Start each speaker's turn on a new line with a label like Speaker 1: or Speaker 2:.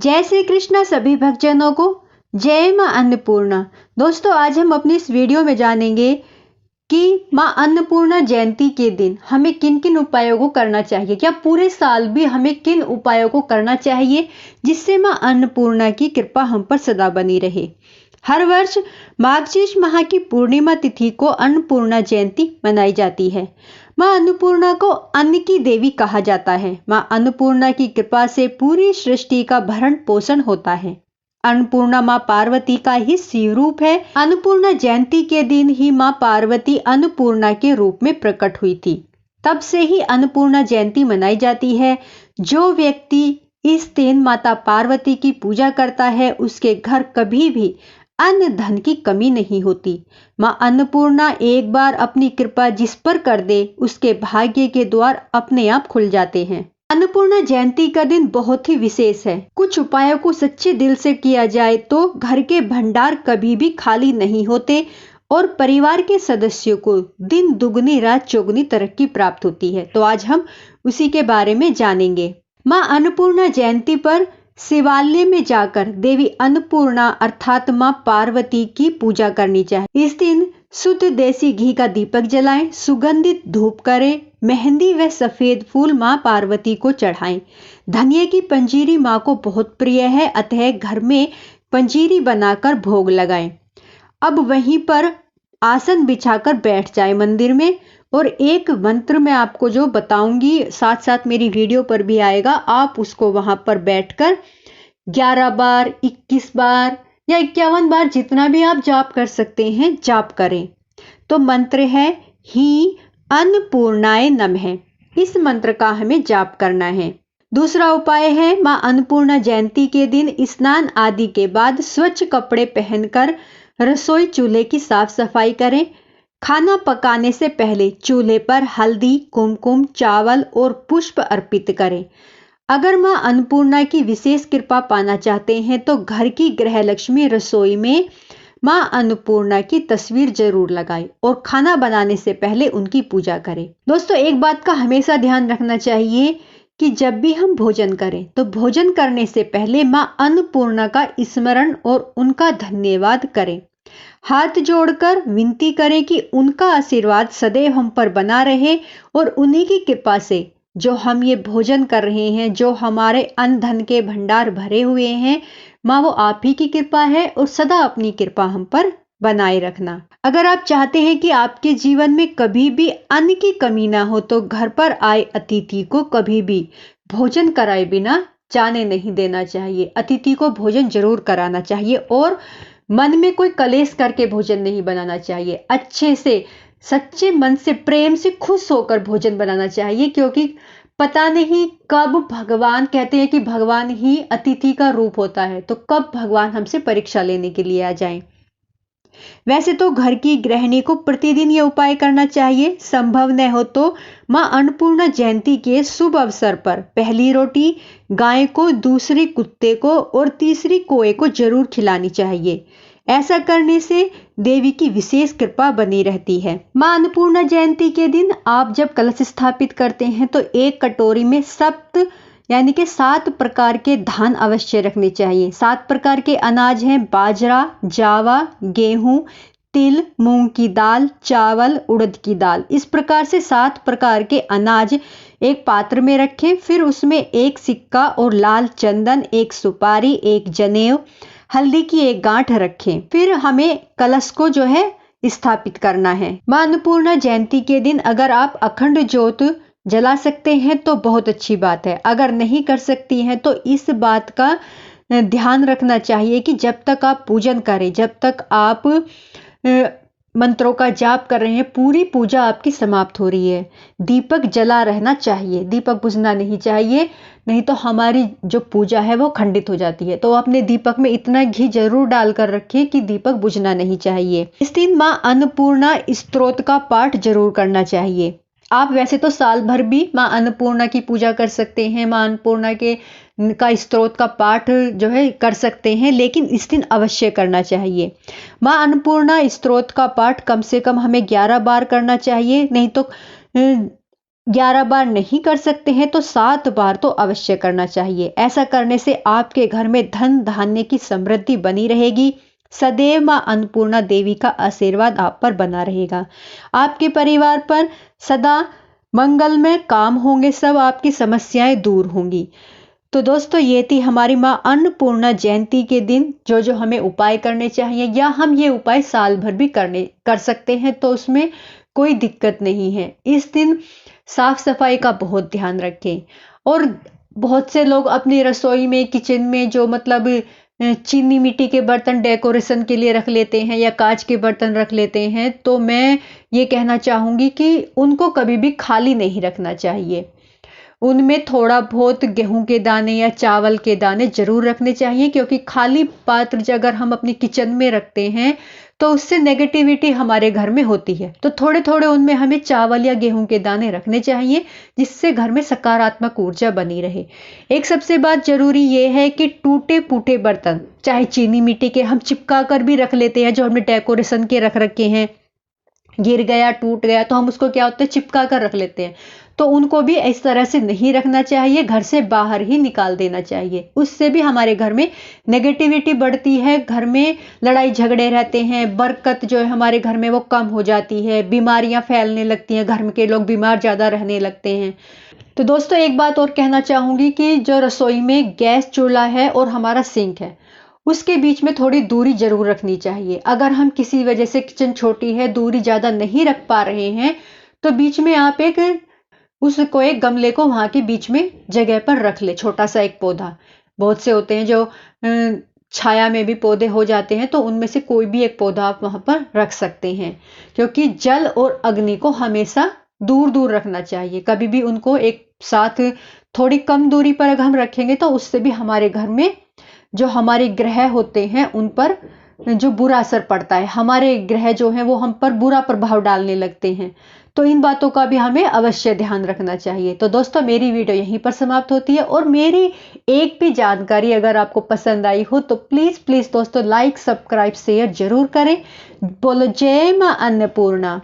Speaker 1: जय श्री कृष्णा सभी भक्तजनों को। जय मां अन्नपूर्णा। दोस्तों, आज हम अपनी इस वीडियो में जानेंगे कि मां अन्नपूर्णा जयंती के दिन हमें किन किन उपायों को करना चाहिए, क्या पूरे साल भी हमें किन उपायों को करना चाहिए जिससे मां अन्नपूर्णा की कृपा हम पर सदा बनी रहे। हर वर्ष मार्गशीर्ष माह की पूर्णिमा तिथि को अन्नपूर्णा जयंती मनाई जाती है। मां अन्नपूर्णा को अन्न की देवी कहा जाता है। मां अन्नपूर्णा की कृपा से पूरी सृष्टि का भरण पोषण होता है। अन्नपूर्णा मां पार्वती का ही शिव रूप है। अन्नपूर्णा जयंती के दिन ही मां पार्वती अन्नपूर्णा के रूप में प्रकट हुई थी। तब से ही अन्नपूर्णा जयंती मनाई जाती है। जो व्यक्ति इस दिन माता पार्वती की पूजा करता है उसके घर कभी भी अन्न धन की कमी नहीं होती। मां अन्नपूर्णा एक बार अपनी कृपा जिस पर कर दे उसके भाग्य के द्वार अपने आप खुल जाते हैं। अन्नपूर्णा जयंती का दिन बहुत ही विशेष है। कुछ उपायों को सच्चे दिल से किया जाए तो घर के भंडार कभी भी खाली नहीं होते और परिवार के सदस्यों को दिन दुगनी रात चौगुनी तरक्की प्राप्त होती है। तो आज हम उसी के बारे में जानेंगे। मां अन्नपूर्णा जयंती पर शिवालय में जाकर देवी अन्नपूर्णा अर्थात मां पार्वती की पूजा करनी चाहिए। इस दिन शुद्ध देसी घी का दीपक जलाएं, सुगंधित धूप करें, मेहंदी व सफेद फूल मां पार्वती को चढ़ाएं। धनिया की पंजीरी मां को बहुत प्रिय है, अतः घर में पंजीरी बनाकर भोग लगाएं। अब वहीं पर आसन बिछाकर बैठ जाए मंदिर में और एक मंत्र मैं आपको जो बताऊंगी साथ साथ मेरी वीडियो पर भी आएगा, आप उसको वहां पर बैठकर 11 बार, 21 बार या 51 बार जितना भी आप जाप कर सकते हैं जाप करें। तो मंत्र है ही अन्नपूर्णाय नमः। इस मंत्र का हमें जाप करना है। दूसरा उपाय है मां अन्नपूर्णा जयंती के दिन स्नान आदि के बाद स्वच्छ कपड़े पहनकर रसोई चूल्हे की साफ सफाई करें। खाना पकाने से पहले चूल्हे पर हल्दी, कुमकुम, चावल और पुष्प अर्पित करें। अगर मां अन्नपूर्णा की विशेष कृपा पाना चाहते हैं तो घर की गृह लक्ष्मी रसोई में मां अन्नपूर्णा की तस्वीर जरूर लगाएं और खाना बनाने से पहले उनकी पूजा करें। दोस्तों, एक बात का हमेशा ध्यान रखना चाहिए कि जब भी हम भोजन करें तो भोजन करने से पहले मां अन्नपूर्णा का स्मरण और उनका धन्यवाद करें। हाथ जोड़कर विनती करें कि उनका आशीर्वाद सदैव हम पर बना रहे और उन्हीं की कृपा से जो हम ये भोजन कर रहे हैं, जो हमारे अन्न धन के भंडार भरे हुए हैं, माँ वो आप ही की कृपा है और सदा अपनी कृपा हम पर बनाए रखना। अगर आप चाहते हैं कि आपके जीवन में कभी भी अन्न की कमी ना हो तो घर पर आए अतिथि को कभी भी भोजन कराए बिना जाने नहीं देना चाहिए। अतिथि को भोजन जरूर कराना चाहिए और मन में कोई कलेश करके भोजन नहीं बनाना चाहिए। अच्छे से सच्चे मन से प्रेम से खुश होकर भोजन बनाना चाहिए, क्योंकि पता नहीं कब भगवान, कहते हैं कि भगवान ही अतिथि का रूप होता है, तो कब भगवान हमसे परीक्षा लेने के लिए आ जाएं। वैसे तो घर की गृहिणी को प्रतिदिन ये उपाय करना चाहिए। संभव न हो तो मां अन्नपूर्णा जयंती के शुभ अवसर पर पहली रोटी गाय को, दूसरी कुत्ते को और तीसरी कोए को जरूर खिलानी चाहिए। ऐसा करने से देवी की विशेष कृपा बनी रहती है। मां अन्नपूर्णा जयंती के दिन आप जब कलश स्थापित करते हैं तो एक कटोरी में यानी कि 7 प्रकार के धान अवश्य रखने चाहिए। 7 प्रकार के अनाज हैं बाजरा, जावा, गेहूं, तिल, मूंग की दाल, चावल, उड़द की दाल। इस प्रकार से 7 प्रकार के अनाज एक पात्र में रखें। फिर उसमें एक सिक्का और लाल चंदन, एक सुपारी, एक जनेऊ, हल्दी की एक गांठ रखें। फिर हमें कलश को जो है स्थापित करना है। मां अन्नपूर्णा जयंती के दिन अगर आप अखंड ज्योत जला सकते हैं तो बहुत अच्छी बात है। अगर नहीं कर सकती हैं तो इस बात का ध्यान रखना चाहिए कि जब तक आप पूजन करें, जब तक आप मंत्रों का जाप कर रहे हैं, पूरी पूजा आपकी समाप्त हो रही है, दीपक जला रहना चाहिए, दीपक बुझना नहीं चाहिए, नहीं तो हमारी जो पूजा है वो खंडित हो जाती है। तो अपने दीपक में इतना घी जरूर डालकर रखें कि दीपक बुझना नहीं चाहिए। इस दिन मां अन्नपूर्णा स्तोत्र का पाठ जरूर करना चाहिए। आप वैसे तो साल भर भी मां अन्नपूर्णा की पूजा कर सकते हैं, मां अन्नपूर्णा का स्तोत्र का पाठ जो है कर सकते हैं, लेकिन इस दिन अवश्य करना चाहिए। मां अन्नपूर्णा स्तोत्र का पाठ कम से कम हमें 11 बार करना चाहिए, नहीं तो 11 बार नहीं कर सकते हैं तो 7 बार तो अवश्य करना चाहिए। ऐसा करने से आपके घर में धन धान्य की समृद्धि बनी रहेगी। सदैव मां अन्नपूर्णा देवी का आशीर्वाद आप पर बना रहेगा। आपके परिवार पर सदा मंगलमय काम होंगे, सब आपकी समस्याएं दूर होंगी। तो दोस्तों ये थी हमारी मां अन्नपूर्णा जयंती के दिन जो जो हमें उपाय करने चाहिए, या हम ये उपाय साल भर भी कर सकते हैं, तो उसमें कोई दिक्कत नहीं है। इस दिन साफ सफाई का बहुत ध्यान रखें। और बहुत से लोग अपनी रसोई में, किचन में जो मतलब चीनी मिट्टी के बर्तन डेकोरेशन के लिए रख लेते हैं या कांच के बर्तन रख लेते हैं, तो मैं ये कहना चाहूंगी कि उनको कभी भी खाली नहीं रखना चाहिए। उनमें थोड़ा बहुत गेहूं के दाने या चावल के दाने जरूर रखने चाहिए, क्योंकि खाली पात्र अगर हम अपनी किचन में रखते हैं तो उससे नेगेटिविटी हमारे घर में होती है। तो थोड़े थोड़े उनमें हमें चावल या गेहूं के दाने रखने चाहिए, जिससे घर में सकारात्मक ऊर्जा बनी रहे। एक सबसे बात जरूरी ये है कि टूटे फूटे बर्तन, चाहे चीनी मिट्टी के, हम चिपका कर भी रख लेते हैं, जो हमने डेकोरेशन के रख रखे हैं, गिर गया टूट गया तो हम उसको क्या होता है चिपका कर रख लेते हैं, तो उनको भी इस तरह से नहीं रखना चाहिए, घर से बाहर ही निकाल देना चाहिए। उससे भी हमारे घर में नेगेटिविटी बढ़ती है, घर में लड़ाई झगड़े रहते हैं, बरकत जो है हमारे घर में वो कम हो जाती है, बीमारियां फैलने लगती हैं, घर के लोग बीमार ज्यादा रहने लगते हैं। तो दोस्तों एक बात और कहना चाहूंगी कि जो रसोई में गैस चूल्हा है और हमारा सिंक है, उसके बीच में थोड़ी दूरी जरूर रखनी चाहिए। अगर हम किसी वजह से किचन छोटी है, दूरी ज्यादा नहीं रख पा रहे हैं, तो बीच में आप एक गमले को वहां के बीच में जगह पर रख ले, छोटा सा एक पौधा। बहुत से होते हैं जो छाया में भी पौधे हो जाते हैं, तो उनमें से कोई भी एक पौधा आप वहां पर रख सकते हैं, क्योंकि जल और अग्नि को हमेशा दूर दूर रखना चाहिए। कभी भी उनको एक साथ थोड़ी कम दूरी पर अगर हम रखेंगे तो उससे भी हमारे घर में जो हमारे ग्रह होते हैं उन पर जो बुरा असर पड़ता है, हमारे ग्रह जो हैं वो हम पर बुरा प्रभाव डालने लगते हैं। तो इन बातों का भी हमें अवश्य ध्यान रखना चाहिए। तो दोस्तों मेरी वीडियो यहीं पर समाप्त होती है, और मेरी एक भी जानकारी अगर आपको पसंद आई हो तो प्लीज प्लीज दोस्तों लाइक, सब्सक्राइब, शेयर जरूर करें। बोलो जय मां अन्नपूर्णा।